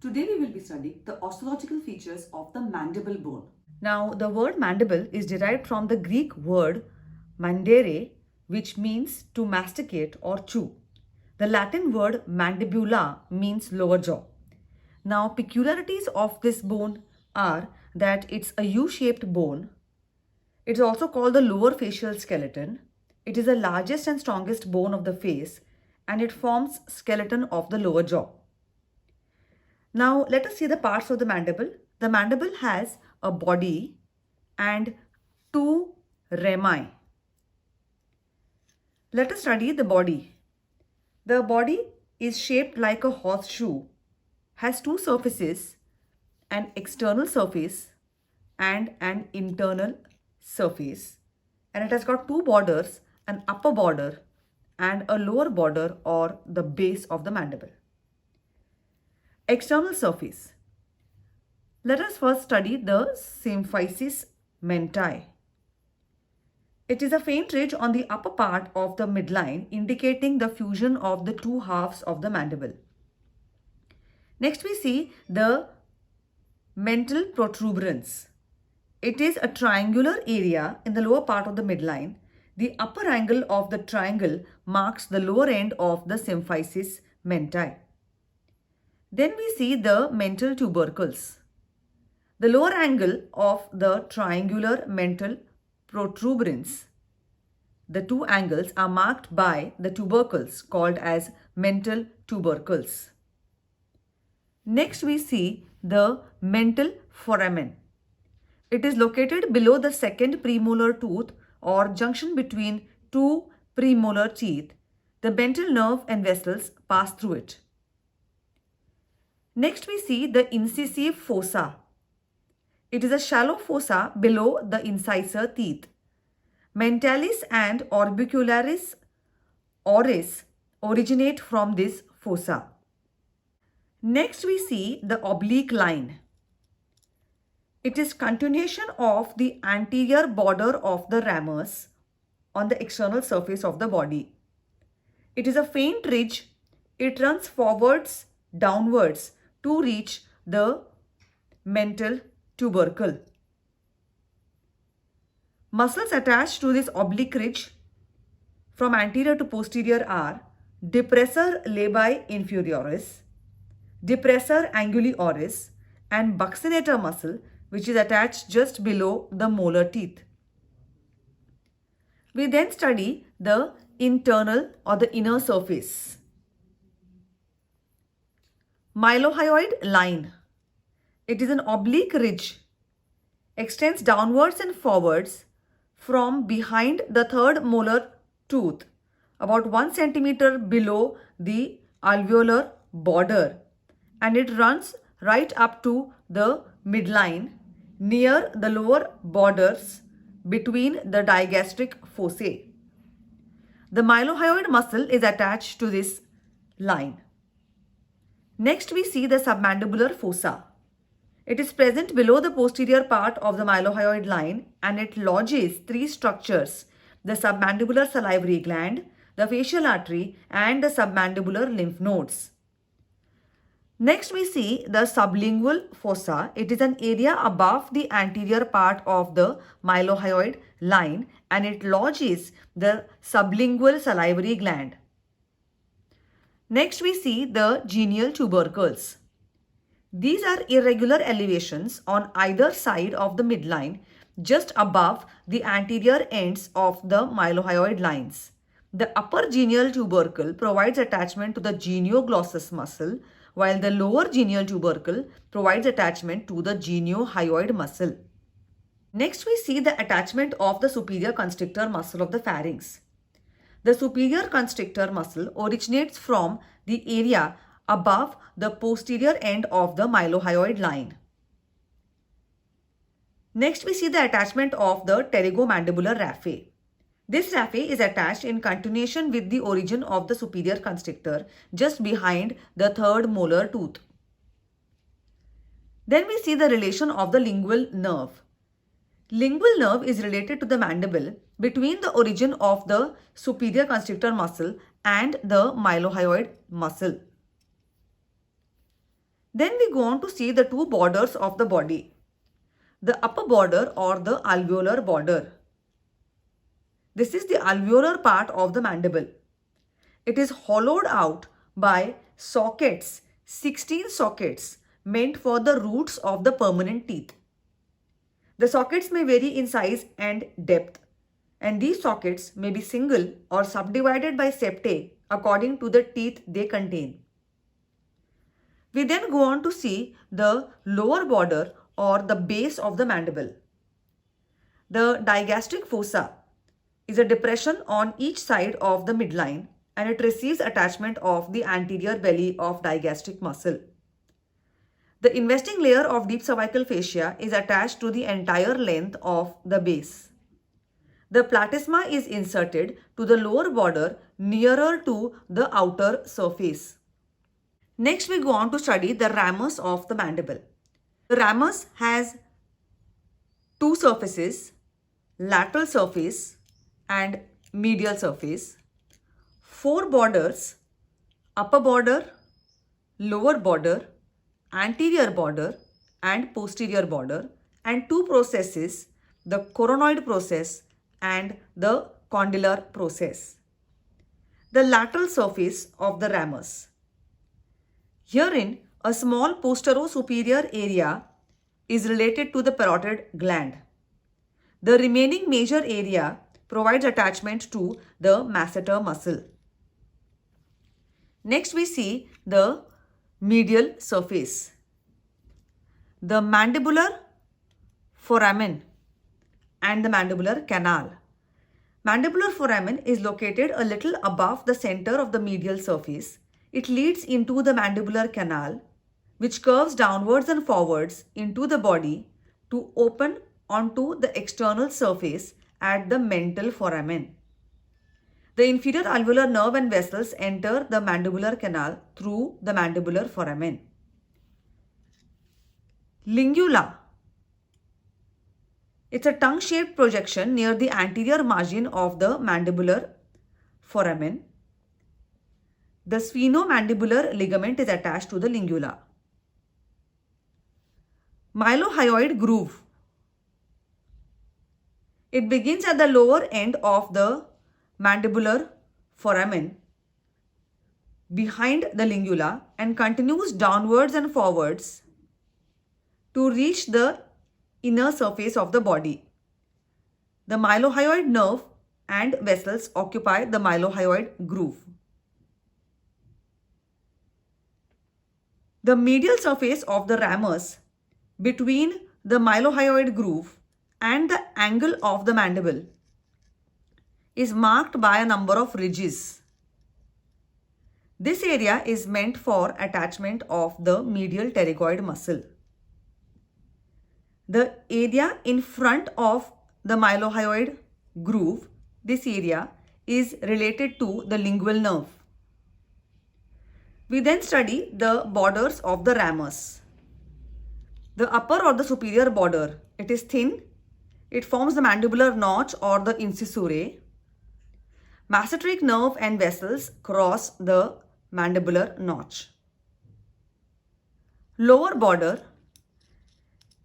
Today we will be studying the osteological features of the mandible bone. Now, the word mandible is derived from the Greek word mandere, which means to masticate or chew. The Latin word mandibula means lower jaw. Now, peculiarities of this bone are that it's a U-shaped bone. It's also called the lower facial skeleton. It is the largest and strongest bone of the face, and it forms skeleton of the lower jaw. Now, let us see the parts of the mandible. The mandible has a body and two rami. Let us study the body. The body is shaped like a horseshoe, has two surfaces, an external surface and an internal surface, and it has got two borders, an upper border and a lower border or the base of the mandible. External surface. Let us first study the symphysis mentae. It is a faint ridge on the upper part of the midline indicating the fusion of the two halves of the mandible. Next we see the mental protuberance. It is a triangular area in the lower part of the midline. The upper angle of the triangle marks the lower end of the symphysis mentae. Then we see the mental tubercles. The lower angle of the triangular mental protuberance. The two angles are marked by the tubercles called as mental tubercles. Next we see the mental foramen. It is located below the second premolar tooth or junction between two premolar teeth. The mental nerve and vessels pass through it. Next we see the incisive fossa. It is a shallow fossa below the incisor teeth. Mentalis and orbicularis oris originate from this fossa. Next we see the oblique line. It is continuation of the anterior border of the ramus on the external surface of the body. It is a faint ridge. It runs forwards, downwards to reach the mental tubercle. Muscles attached to this oblique ridge from anterior to posterior are depressor labii inferioris, depressor anguli oris, and buccinator muscle, which is attached just below the molar teeth. We then study the internal or the inner surface. Mylohyoid line. It is an oblique ridge, extends downwards and forwards from behind the third molar tooth, about 1 centimeter below the alveolar border, and it runs right up to the midline near the lower borders between the digastric fossae. The mylohyoid muscle is attached to this line. Next we see the submandibular fossa. It is present below the posterior part of the mylohyoid line and it lodges three structures: the submandibular salivary gland, the facial artery, and the submandibular lymph nodes. Next we see the sublingual fossa. It is an area above the anterior part of the mylohyoid line and it lodges the sublingual salivary gland. Next we see the genial tubercles. These are irregular elevations on either side of the midline just above the anterior ends of the mylohyoid lines. The upper genial tubercle provides attachment to the genioglossus muscle, while the lower genial tubercle provides attachment to the geniohyoid muscle. Next we see the attachment of the superior constrictor muscle of the pharynx. The superior constrictor muscle originates from the area above the posterior end of the mylohyoid line. Next we see the attachment of the pterygomandibular raphe. This raphe is attached in continuation with the origin of the superior constrictor just behind the third molar tooth. Then we see the relation of the lingual nerve. Lingual nerve is related to the mandible between the origin of the superior constrictor muscle and the mylohyoid muscle. Then we go on to see the two borders of the body. The upper border or the alveolar border. This is the alveolar part of the mandible. It is hollowed out by sockets, 16 sockets meant for the roots of the permanent teeth. The sockets may vary in size and depth, and these sockets may be single or subdivided by septae according to the teeth they contain. We then go on to see the lower border or the base of the mandible. The digastric fossa is a depression on each side of the midline, and it receives attachment of the anterior belly of digastric muscle. The investing layer of deep cervical fascia is attached to the entire length of the base. The platysma is inserted to the lower border nearer to the outer surface. Next, we go on to study the ramus of the mandible. The ramus has two surfaces, lateral surface and medial surface, four borders, upper border, lower border, anterior border and posterior border, and two processes, the coronoid process and the condylar process. The lateral surface of the ramus. Herein, a small postero-superior area is related to the parotid gland. The remaining major area provides attachment to the masseter muscle. Next, we see the medial surface. The mandibular foramen and the mandibular canal. Mandibular foramen is located a little above the center of the medial surface. It leads into the mandibular canal, which curves downwards and forwards into the body to open onto the external surface at the mental foramen. The inferior alveolar nerve and vessels enter the mandibular canal through the mandibular foramen. Lingula. It's a tongue-shaped projection near the anterior margin of the mandibular foramen. The sphenomandibular ligament is attached to the lingula. Mylohyoid groove. It begins at the lower end of the mandibular foramen behind the lingula and continues downwards and forwards to reach the inner surface of the body. The mylohyoid nerve and vessels occupy the mylohyoid groove. The medial surface of the ramus between the mylohyoid groove and the angle of the mandible is marked by a number of ridges. This area is meant for attachment of the medial pterygoid muscle. The area in front of the mylohyoid groove, this area is related to the lingual nerve. We then study the borders of the ramus. The upper or the superior border, it is thin. It forms the mandibular notch or the incisurae. Masseteric nerve and vessels cross the mandibular notch. Lower border,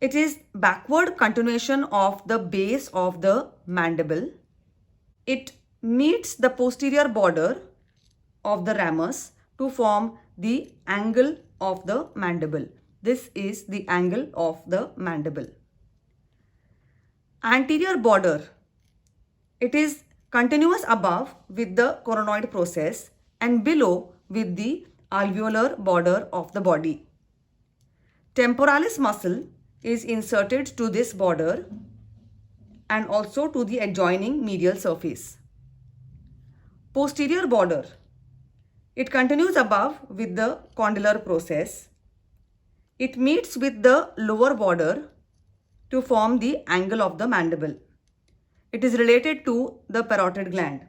it is backward continuation of the base of the mandible. It meets the posterior border of the ramus to form the angle of the mandible. This is the angle of the mandible. Anterior border, it is continuous above with the coronoid process and below with the alveolar border of the body. Temporalis muscle is inserted to this border and also to the adjoining medial surface. Posterior border, it continues above with the condylar process. It meets with the lower border to form the angle of the mandible. It is related to the parotid gland.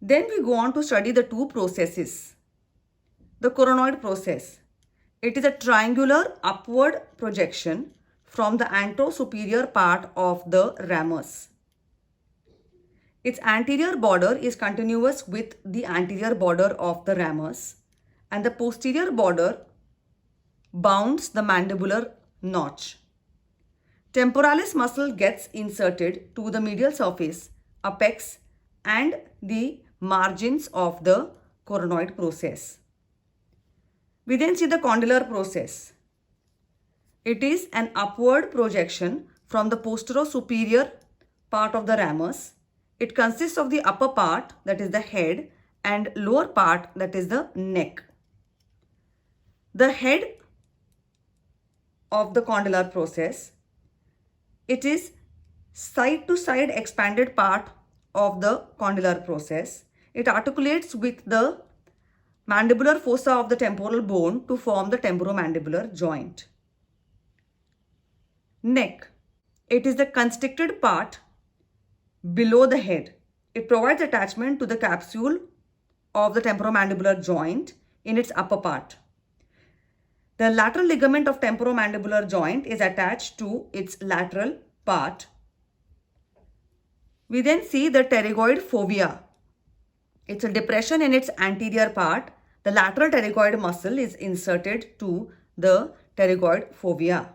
Then we go on to study the two processes. The coronoid process. It is a triangular upward projection from the anterosuperior part of the ramus. Its anterior border is continuous with the anterior border of the ramus and the posterior border bounds the mandibular notch. Temporalis muscle gets inserted to the medial surface, apex, and the margins of the coronoid process. We then see the condylar process. It is an upward projection from the posterior-superior part of the ramus. It consists of the upper part, that is the head, and lower part, that is the neck. The head of the condylar process, it is side-to-side expanded part of the condylar process. It articulates with the mandibular fossa of the temporal bone to form the temporomandibular joint. Neck. It is the constricted part below the head. It provides attachment to the capsule of the temporomandibular joint in its upper part. The lateral ligament of temporomandibular joint is attached to its lateral part. We then see the pterygoid fovea. It's a depression in its anterior part. The lateral pterygoid muscle is inserted to the pterygoid fovea.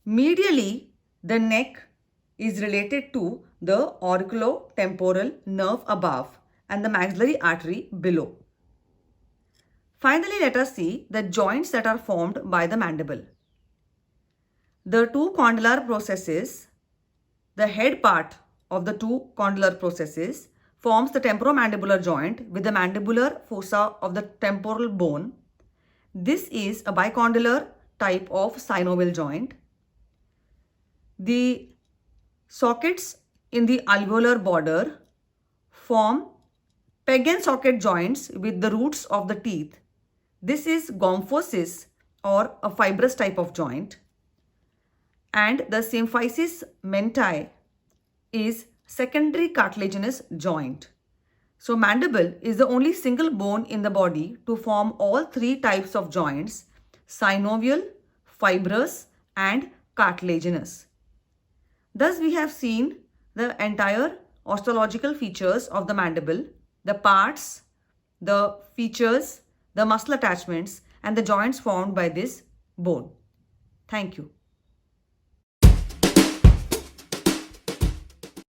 Medially, the neck is related to the auriculotemporal nerve above and the maxillary artery below. Finally, let us see the joints that are formed by the mandible. The two condylar processes, the head part of the two condylar processes forms the temporomandibular joint with the mandibular fossa of the temporal bone. This is a bicondylar type of synovial joint. The sockets in the alveolar border form peg and socket joints with the roots of the teeth. This is gomphosis or a fibrous type of joint. And the symphysis mentae is secondary cartilaginous joint. So mandible is the only single bone in the body to form all three types of joints: synovial, fibrous, and cartilaginous. Thus we have seen the entire osteological features of the mandible, the parts, the features, the muscle attachments, and the joints formed by this bone. Thank you.